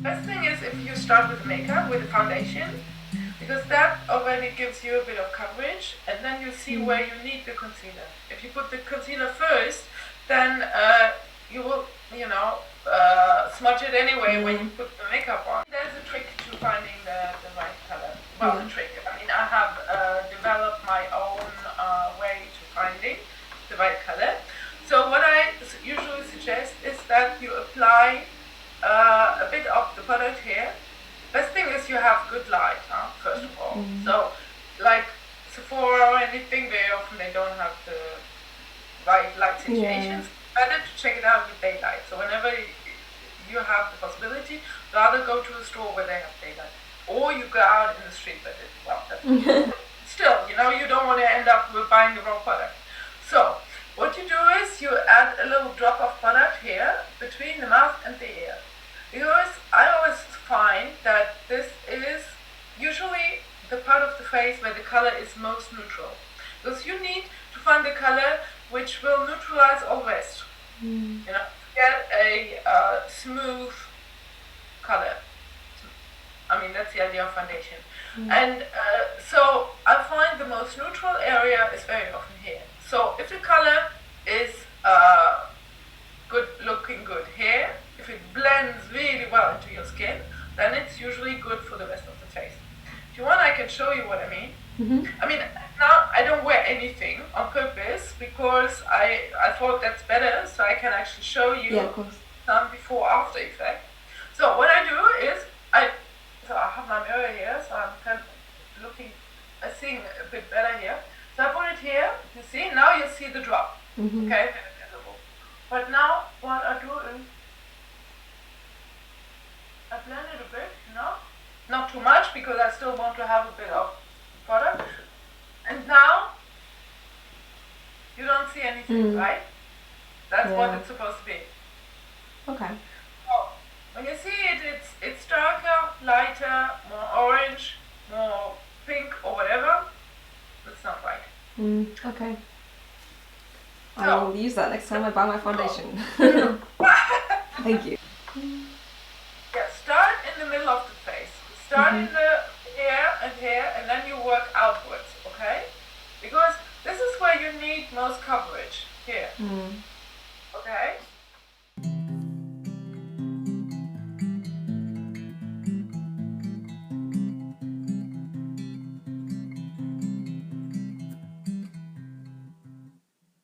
Best thing is if you start with makeup, with the foundation, because that already gives you a bit of coverage, and then you see where you need the concealer. If you put the concealer first, then you will, smudge it anyway when you put the makeup on. There's a trick to finding the right color. Well, the trick. I mean, I have developed my own way to finding the right color. So what I usually suggest is that you apply a bit of the product here. Best thing is you have good light, first of all. So, like Sephora or anything, very often they don't have the right light situations. Better to check it out with daylight. So whenever you have the possibility, rather go to a store where they have daylight. Or you go out in the street, but that's still, you don't want to end up with buying the wrong product. So, what you do is you add a little drop of product here between the mouth and the ear. Because I always find that this is usually the part of the face where the color is most neutral. Because you need to find the color which will neutralize all the rest. Get a smooth color. I mean, that's the idea of foundation. And so I find the most neutral area is very often here. So if the color is looking good here, if it blends really well into your skin, then it's usually good for the rest of the face. If you want, I can show you what I mean. I mean, now I don't wear anything on purpose because I thought that's better, so I can actually show you some before-after effect. So what I do is, I have my mirror here, so I'm kind of seeing a bit better here. So I put it here, you see, now you see the drop, okay, visible. But now what I do is, I blend it a bit, not too much because I still want to have a bit of product. And now, you don't see anything, right? That's what it's supposed to be. Okay. So, when you see it, it's darker, lighter, more orange, more pink or whatever. That's not right. Okay. I will use that next time I buy my foundation. Thank you. Yeah, start in the middle of the face. Start in the here, and then you work outwards, okay? Because this is where you need most coverage, here.